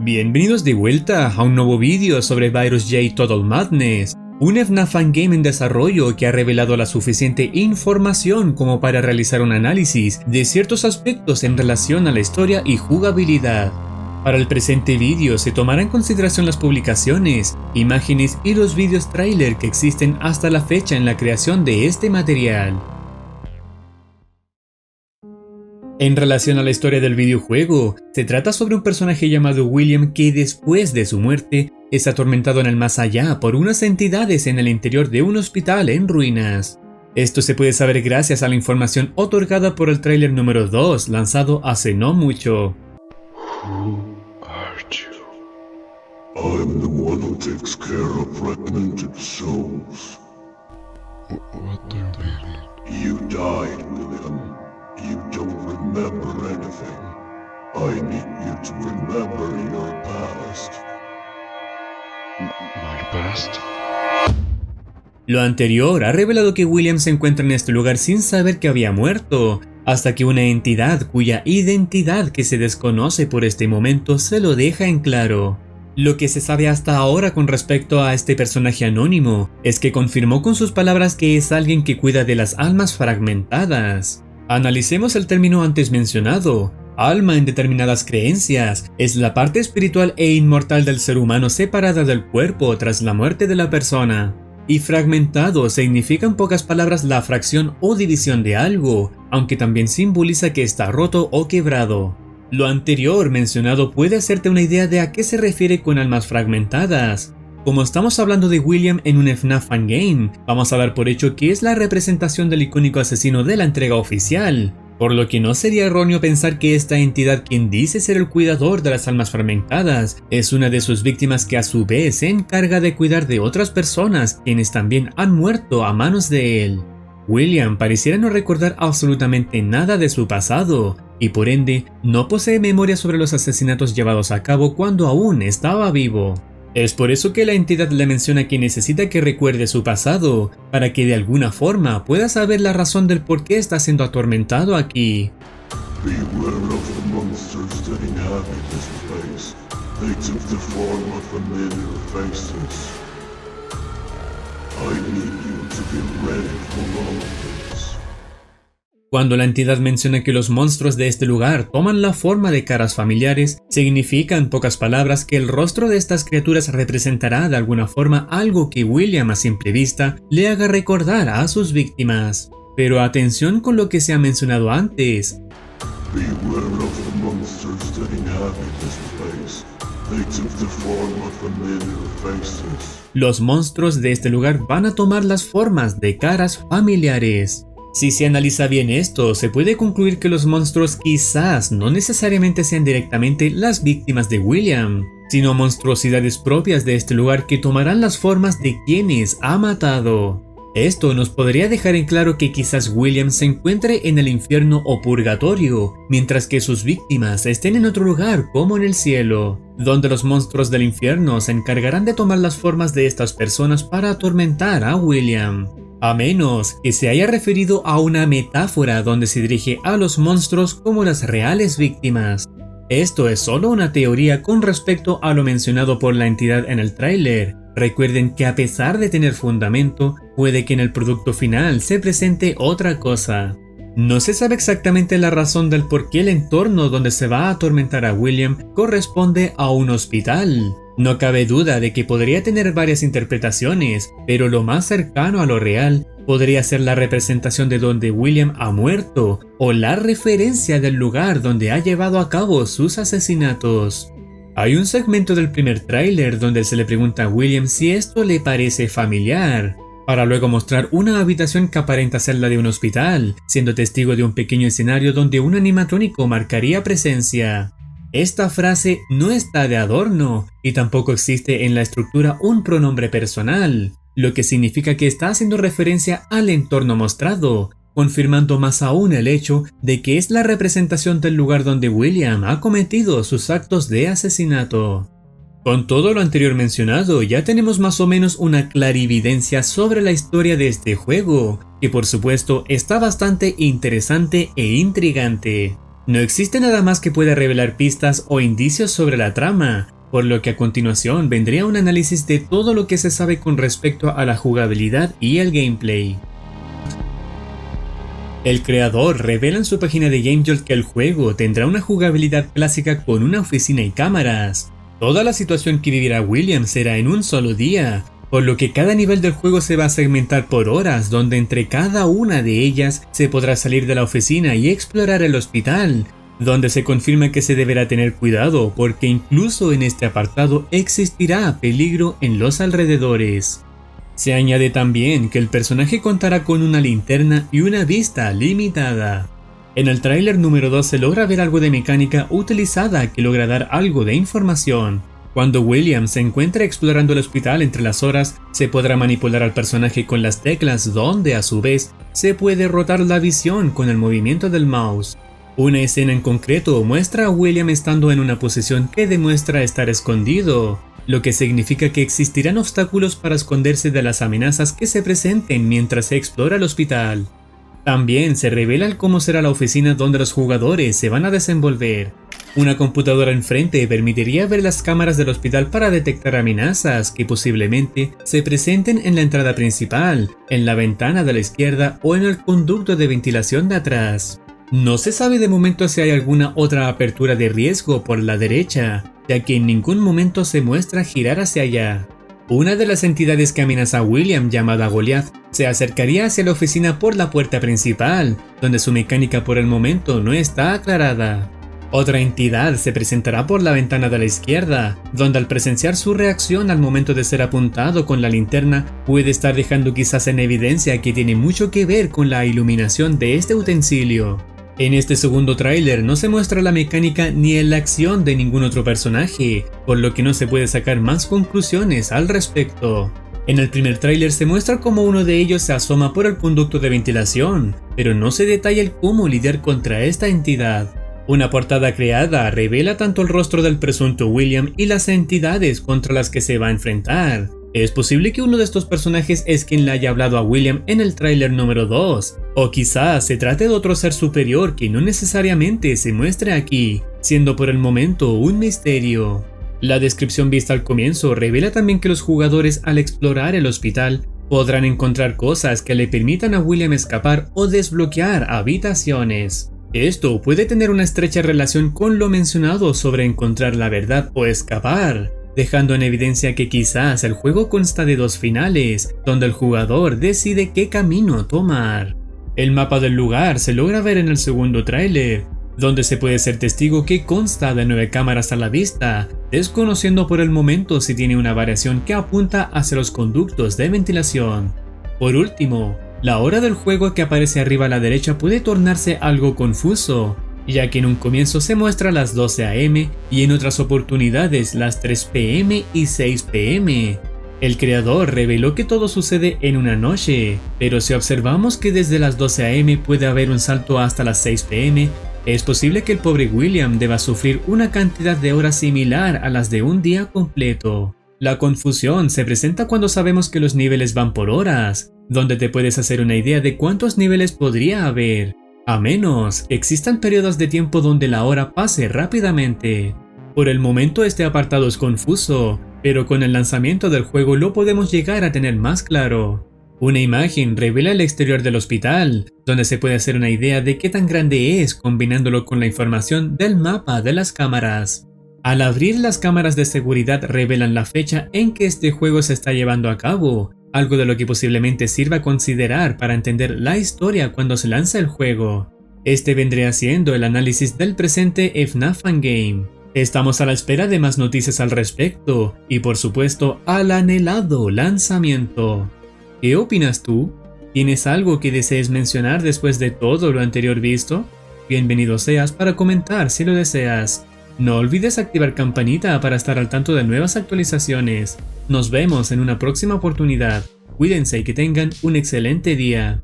Bienvenidos de vuelta a un nuevo vídeo sobre Virus J Total Madness, un FNAF fangame en desarrollo que ha revelado la suficiente información como para realizar un análisis de ciertos aspectos en relación a la historia y jugabilidad. Para el presente vídeo se tomará en consideración las publicaciones, imágenes y los vídeos tráiler que existen hasta la fecha en la creación de este material. En relación a la historia del videojuego, se trata sobre un personaje llamado William que después de su muerte es atormentado en el más allá por unas entidades en el interior de un hospital en ruinas. Esto se puede saber gracias a la información otorgada por el tráiler número 2 lanzado hace no mucho. Who are you? I'm the one who takes care of fragmented souls. What do you mean? You died, William. You don't remember anything. I need you to remember your past. My past? Lo anterior ha revelado que William se encuentra en este lugar sin saber que había muerto, hasta que una entidad cuya identidad que se desconoce por este momento se lo deja en claro. Lo que se sabe hasta ahora con respecto a este personaje anónimo es que confirmó con sus palabras que es alguien que cuida de las almas fragmentadas. Analicemos el término antes mencionado. Alma en determinadas creencias es la parte espiritual e inmortal del ser humano separada del cuerpo tras la muerte de la persona. Y fragmentado significa en pocas palabras la fracción o división de algo, aunque también simboliza que está roto o quebrado. Lo anterior mencionado puede hacerte una idea de a qué se refiere con almas fragmentadas. Como estamos hablando de William en un FNAF fangame, vamos a dar por hecho que es la representación del icónico asesino de la entrega oficial, por lo que no sería erróneo pensar que esta entidad, quien dice ser el cuidador de las almas fragmentadas, es una de sus víctimas que a su vez se encarga de cuidar de otras personas quienes también han muerto a manos de él. William pareciera no recordar absolutamente nada de su pasado, y por ende no posee memoria sobre los asesinatos llevados a cabo cuando aún estaba vivo. Es por eso que la entidad le menciona que necesita que recuerde su pasado, para que de alguna forma pueda saber la razón del por qué está siendo atormentado aquí. Beware of the monsters that inhabit this place. They took the form of familiar faces. I need you to be ready for all of this. Cuando la entidad menciona que los monstruos de este lugar toman la forma de caras familiares, significa en pocas palabras que el rostro de estas criaturas representará de alguna forma algo que William a simple vista le haga recordar a sus víctimas. Pero atención con lo que se ha mencionado antes. Beware of the monsters that inhabit this place. They took the form of familiar faces. Los monstruos de este lugar van a tomar las formas de caras familiares. Si se analiza bien esto, se puede concluir que los monstruos quizás no necesariamente sean directamente las víctimas de William, sino monstruosidades propias de este lugar que tomarán las formas de quienes ha matado. Esto nos podría dejar en claro que quizás William se encuentre en el infierno o purgatorio, mientras que sus víctimas estén en otro lugar como en el cielo, donde los monstruos del infierno se encargarán de tomar las formas de estas personas para atormentar a William. A menos que se haya referido a una metáfora donde se dirige a los monstruos como las reales víctimas. Esto es solo una teoría con respecto a lo mencionado por la entidad en el tráiler. Recuerden que a pesar de tener fundamento, puede que en el producto final se presente otra cosa. No se sabe exactamente la razón del por qué el entorno donde se va a atormentar a William corresponde a un hospital. No cabe duda de que podría tener varias interpretaciones, pero lo más cercano a lo real podría ser la representación de donde William ha muerto o la referencia del lugar donde ha llevado a cabo sus asesinatos. Hay un segmento del primer tráiler donde se le pregunta a William si esto le parece familiar, para luego mostrar una habitación que aparenta ser la de un hospital, siendo testigo de un pequeño escenario donde un animatrónico marcaría presencia. Esta frase no está de adorno y tampoco existe en la estructura un pronombre personal, lo que significa que está haciendo referencia al entorno mostrado, confirmando más aún el hecho de que es la representación del lugar donde William ha cometido sus actos de asesinato. Con todo lo anterior mencionado, ya tenemos más o menos una clarividencia sobre la historia de este juego, que por supuesto está bastante interesante e intrigante. No existe nada más que pueda revelar pistas o indicios sobre la trama, por lo que a continuación vendría un análisis de todo lo que se sabe con respecto a la jugabilidad y el gameplay. El creador revela en su página de GameJolt que el juego tendrá una jugabilidad clásica con una oficina y cámaras. Toda la situación que vivirá William será en un solo día, por lo que cada nivel del juego se va a segmentar por horas, donde entre cada una de ellas se podrá salir de la oficina y explorar el hospital, donde se confirma que se deberá tener cuidado porque incluso en este apartado existirá peligro en los alrededores. Se añade también que el personaje contará con una linterna y una vista limitada. En el tráiler número 2 se logra ver algo de mecánica utilizada que logra dar algo de información. Cuando William se encuentra explorando el hospital entre las horas, se podrá manipular al personaje con las teclas donde a su vez se puede rotar la visión con el movimiento del mouse. Una escena en concreto muestra a William estando en una posición que demuestra estar escondido, lo que significa que existirán obstáculos para esconderse de las amenazas que se presenten mientras se explora el hospital. También se revela cómo será la oficina donde los jugadores se van a desenvolver. Una computadora enfrente permitiría ver las cámaras del hospital para detectar amenazas que posiblemente se presenten en la entrada principal, en la ventana de la izquierda o en el conducto de ventilación de atrás. No se sabe de momento si hay alguna otra apertura de riesgo por la derecha, ya que en ningún momento se muestra girar hacia allá. Una de las entidades que amenaza a William, llamada Goliath, se acercaría hacia la oficina por la puerta principal, donde su mecánica por el momento no está aclarada. Otra entidad se presentará por la ventana de la izquierda, donde al presenciar su reacción al momento de ser apuntado con la linterna, puede estar dejando quizás en evidencia que tiene mucho que ver con la iluminación de este utensilio. En este segundo tráiler no se muestra la mecánica ni la acción de ningún otro personaje, por lo que no se puede sacar más conclusiones al respecto. En el primer tráiler se muestra cómo uno de ellos se asoma por el conducto de ventilación, pero no se detalla el cómo lidiar contra esta entidad. Una portada creada revela tanto el rostro del presunto William y las entidades contra las que se va a enfrentar. Es posible que uno de estos personajes es quien le haya hablado a William en el tráiler número 2, o quizás se trate de otro ser superior que no necesariamente se muestre aquí, siendo por el momento un misterio. La descripción vista al comienzo revela también que los jugadores al explorar el hospital podrán encontrar cosas que le permitan a William escapar o desbloquear habitaciones. Esto puede tener una estrecha relación con lo mencionado sobre encontrar la verdad o escapar, dejando en evidencia que quizás el juego consta de dos finales, donde el jugador decide qué camino tomar. El mapa del lugar se logra ver en el segundo tráiler, donde se puede ser testigo que consta de 9 cámaras a la vista, desconociendo por el momento si tiene una variación que apunta hacia los conductos de ventilación. Por último, la hora del juego que aparece arriba a la derecha puede tornarse algo confuso, ya que en un comienzo se muestra las 12 am y en otras oportunidades las 3 pm y 6 pm. El creador reveló que todo sucede en una noche, pero si observamos que desde las 12 am puede haber un salto hasta las 6 pm, es posible que el pobre William deba sufrir una cantidad de horas similar a las de un día completo. La confusión se presenta cuando sabemos que los niveles van por horas, donde te puedes hacer una idea de cuántos niveles podría haber, a menos que existan periodos de tiempo donde la hora pase rápidamente. Por el momento este apartado es confuso, pero con el lanzamiento del juego lo podemos llegar a tener más claro. Una imagen revela el exterior del hospital, donde se puede hacer una idea de qué tan grande es combinándolo con la información del mapa de las cámaras. Al abrir las cámaras de seguridad revelan la fecha en que este juego se está llevando a cabo, algo de lo que posiblemente sirva a considerar para entender la historia cuando se lanza el juego. Este vendría siendo el análisis del presente FNAF Fangame. Estamos a la espera de más noticias al respecto y por supuesto al anhelado lanzamiento. ¿Qué opinas tú? ¿Tienes algo que desees mencionar después de todo lo anterior visto? Bienvenido seas para comentar si lo deseas. No olvides activar campanita para estar al tanto de nuevas actualizaciones. Nos vemos en una próxima oportunidad. Cuídense y que tengan un excelente día.